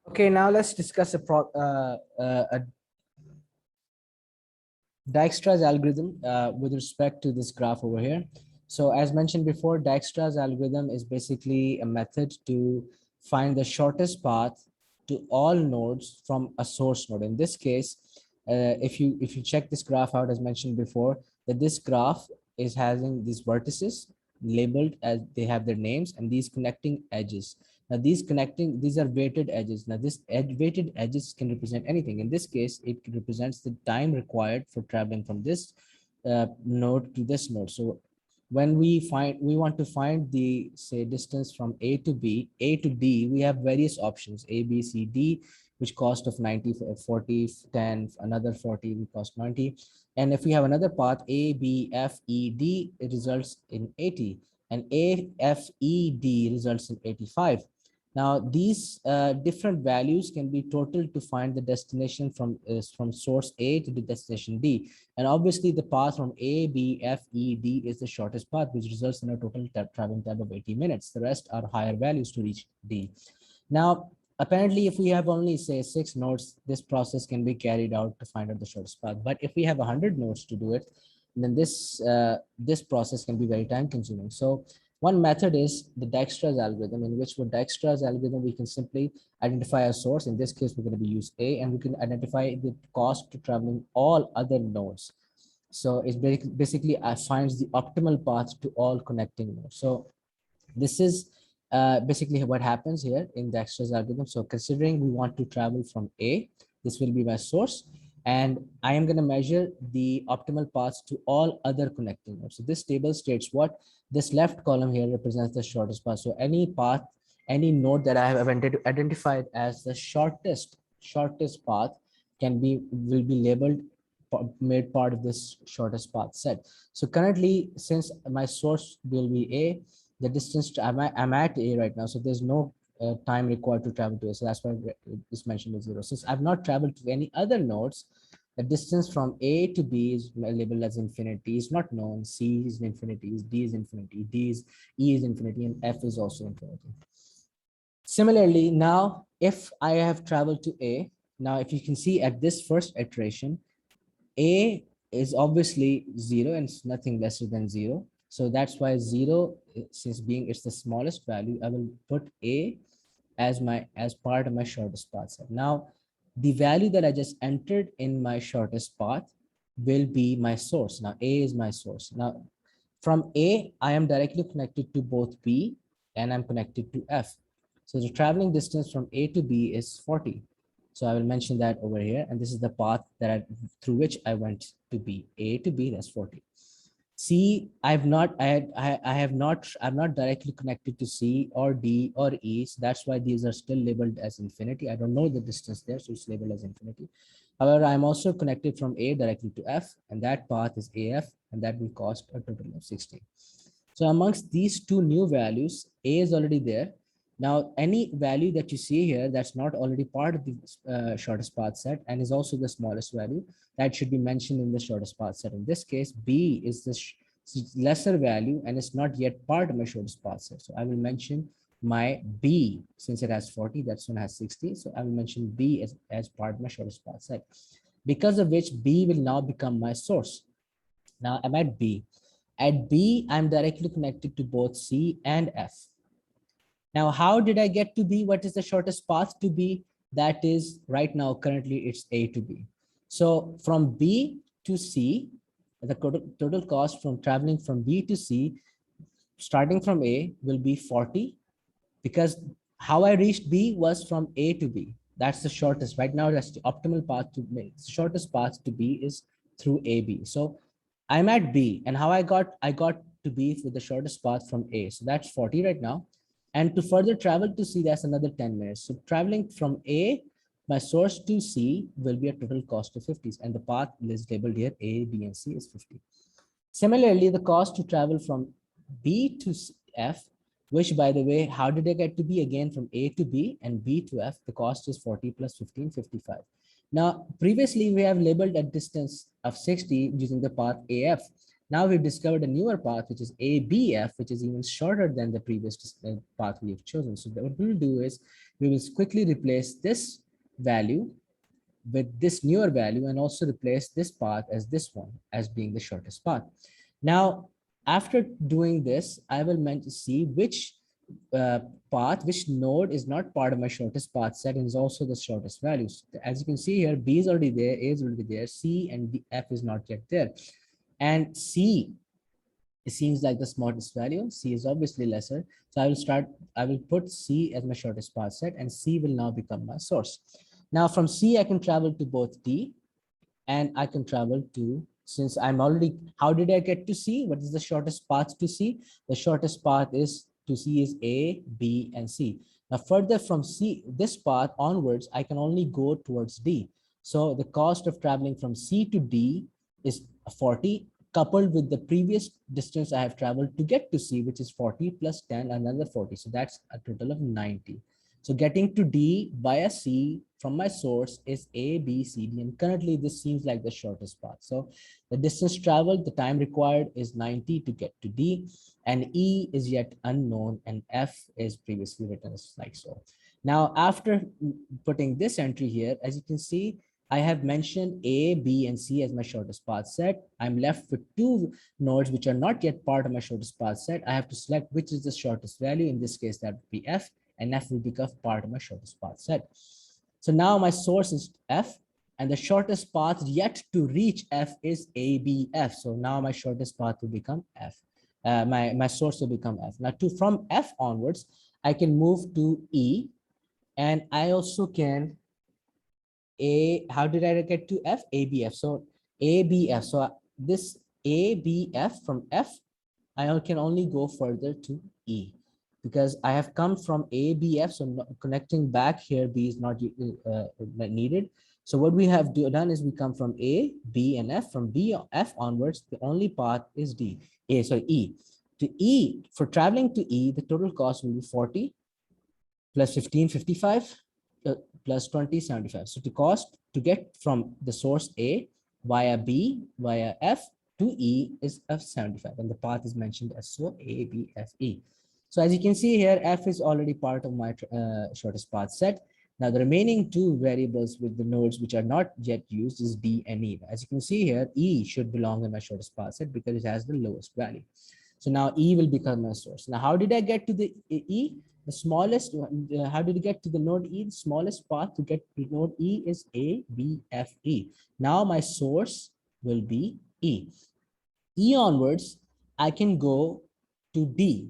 Okay, now let's discuss a Dijkstra's algorithm with respect to this graph over here. So as mentioned before, Dijkstra's algorithm is basically a method to find the shortest path to all nodes from a source node. In this case, if you check this graph out, as mentioned before, that this graph is having these vertices labeled as they have their names and these connecting edges. Now these are weighted edges. Now weighted edges can represent anything. In this case, it represents the time required for traveling from this node to this node. So when we want to find the say distance from A to B, A to D, we have various options, A, B, C, D, which cost of 90, 40, 10, another 40, we cost 90. And if we have another path, A, B, F, E, D, it results in 80. And A, F, E, D results in 85. Now, these different values can be totaled to find the destination from source A to the destination D. And obviously, the path from A, B, F, E, D is the shortest path, which results in a total traveling time of 80 minutes. The rest are higher values to reach D. Now, apparently, if we have only, say, 6 nodes, this process can be carried out to find out the shortest path. But if we have 100 nodes to do it, then this process can be very time consuming. So one method is the Dijkstra's algorithm, in which with Dijkstra's algorithm, we can simply identify a source. In this case, we're going to be use A, and we can identify the cost to traveling all other nodes. So it basically finds the optimal path to all connecting nodes. So this is basically what happens here in Dijkstra's algorithm. So considering we want to travel from A, this will be my source. And I am going to measure the optimal paths to all other connecting nodes. So this table states what this left column here represents the shortest path. So any path, any node that I have identified as the shortest path will be labeled, made part of this shortest path set. So currently, since my source will be A, the distance I'm at A right now, so there's no time required to travel to A. So that's why it's mentioned as 0. Since I've not traveled to any other nodes, the distance from A to B is labeled as infinity, is not known. C is infinity, D is infinity, E is infinity, and F is also infinity. Similarly, now if I have traveled to A, now if you can see at this first iteration, A is obviously 0 and it's nothing lesser than 0. So that's why 0, since being it's the smallest value, I will put A as part of my shortest path set. Now, the value that I just entered in my shortest path will be my source. Now, A is my source. Now, from A, I am directly connected to both B and I'm connected to F. So the traveling distance from A to B is 40. So I will mention that over here. And this is the path through which I went to B. A to B, that's 40. C, I'm not directly connected to C or D or E. So that's why these are still labeled as infinity. I don't know the distance there, so it's labeled as infinity. However, I'm also connected from A directly to F, and that path is AF, and that will cost a total of 60. So amongst these two new values, A is already there. Now, any value that you see here that's not already part of the shortest path set and is also the smallest value, that should be mentioned in the shortest path set. In this case, B is the lesser value and it's not yet part of my shortest path set. So I will mention my B, since it has 40, that's one has 60. So I will mention B as part of my shortest path set, because of which B will now become my source. Now I'm at B. At B, I'm directly connected to both C and F. Now, how did I get to B? What is the shortest path to B? That is right now, currently it's A to B. So from B to C, the total cost from traveling from B to C, starting from A, will be 40, because how I reached B was from A to B. That's the shortest. Right now, that's the optimal path to B. The shortest path to B is through AB. So I'm at B, and how I got to B with the shortest path from A. So that's 40 right now. And to further travel to C, that's another 10 minutes. So traveling from A, my source, to C will be a total cost of 50. And the path is labeled here, A, B, and C is 50. Similarly, the cost to travel from B to F, which, by the way, how did I get to B? Again, from A to B and B to F, the cost is 40 plus 15, 55. Now, previously, we have labeled a distance of 60 using the path AF. Now we've discovered a newer path, which is ABF, which is even shorter than the previous path we have chosen. So what we'll do is we will quickly replace this value with this newer value and also replace this path as this one as being the shortest path. Now, after doing this, I will see which path, which node is not part of my shortest path set and is also the shortest values. As you can see here, B is already there, A is already there, C and F is not yet there. And C, it seems like the smallest value. C is obviously lesser. So I will put C as my shortest path set and C will now become my source. Now from C, I can travel to both D and I can travel to, since I'm already, how did I get to C? What is the shortest path to C? The shortest path is to C is A, B, and C. Now further from C, this path onwards, I can only go towards D. So the cost of traveling from C to D is 40, coupled with the previous distance I have traveled to get to C, which is 40 plus 10, another 40. So that's a total of 90. So getting to D via C from my source is A, B, C, D, and currently this seems like the shortest path. So the distance traveled, the time required is 90 to get to D, and E is yet unknown, and F is previously written as like so. Now, after putting this entry here, as you can see, I have mentioned A, B, and C as my shortest path set. I'm left with two nodes which are not yet part of my shortest path set. I have to select which is the shortest value. In this case, that would be F, and F will become part of my shortest path set. So now my source is F, and the shortest path yet to reach F is ABF. So now my shortest path will become F. My source will become F. Now from F onwards, I can move to E, and I also can how did I get to F? ABF. So ABF. So this ABF from F, I can only go further to E because I have come from ABF. So connecting back here, B is not needed. So what we have done is we come from A, B, and F. From B, F onwards, the only path is E. To E, for traveling to E, the total cost will be 40 plus 15, 55. Plus 20, 75. So the cost to get from the source A via B via F to E is F 75, and the path is mentioned as so A, B, F, E. So as you can see here, F is already part of my shortest path set. Now the remaining two variables with the nodes which are not yet used is D and E. As you can see here, E should belong in my shortest path set because it has the lowest value. So now E will become my source. Now how did I get to the E? The smallest, how did you get to the node E? The smallest path to get to node E is A, B, F, E. Now my source will be E. E onwards, I can go to D.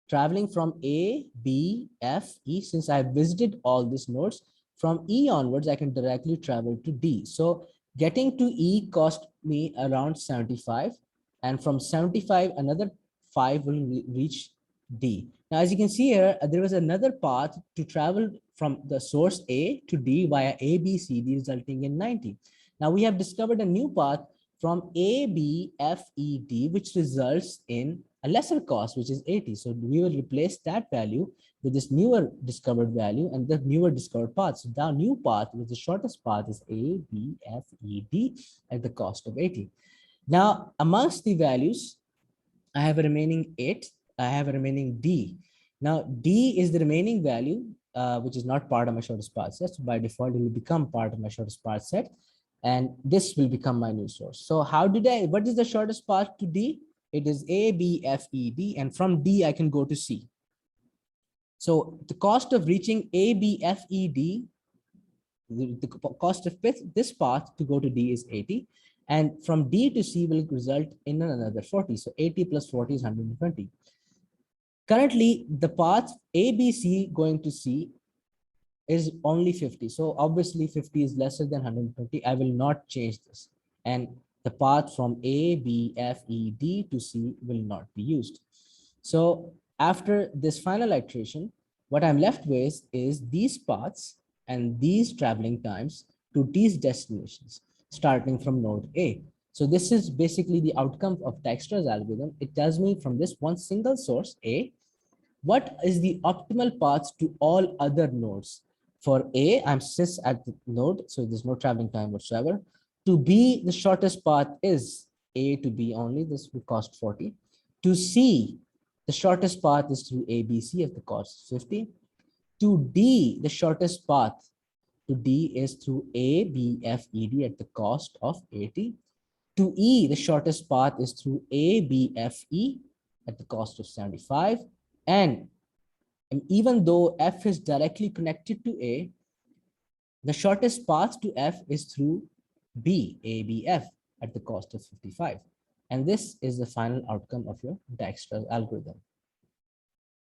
Traveling from A, B, F, E, since I visited all these nodes, from E onwards, I can directly travel to D. So getting to E cost me around 75. And from 75, another 5 will reach D. Now, as you can see here, there was another path to travel from the source A to D via A, B, C, D, resulting in 90. Now, we have discovered a new path from A, B, F, E, D, which results in a lesser cost, which is 80. So we will replace that value with this newer discovered value and the newer discovered path. So the new path with the shortest path is A, B, F, E, D at the cost of 80. Now, amongst the values, I have a remaining 8. I have a remaining D. Now, D is the remaining value, which is not part of my shortest path set. So by default, it will become part of my shortest path set. And this will become my new source. So what is the shortest path to D? It is A, B, F, E, D. And from D, I can go to C. So the cost of reaching A, B, F, E, D, the cost of this path to go to D is 80. And from D to C will result in another 40. So 80 plus 40 is 120. Currently, the path ABC going to C is only 50. So obviously 50 is lesser than 120. I will not change this. And the path from A, B, F, E, D to C will not be used. So after this final iteration, what I'm left with is these paths and these traveling times to these destinations, starting from node A. So this is basically the outcome of Dijkstra's algorithm. It tells me from this one single source A, what is the optimal path to all other nodes. For A, I'm sys at the node, so there's no traveling time whatsoever. To B, the shortest path is A to B only, this will cost 40. To C, the shortest path is through A, B, C at the cost 50. To D, the shortest path to D is through A, B, F, E, D at the cost of 80. To E, the shortest path is through A, B, F, E at the cost of 75. And even though F is directly connected to A, the shortest path to F is through B, A, B, F at the cost of 55. And this is the final outcome of your Dijkstra's algorithm.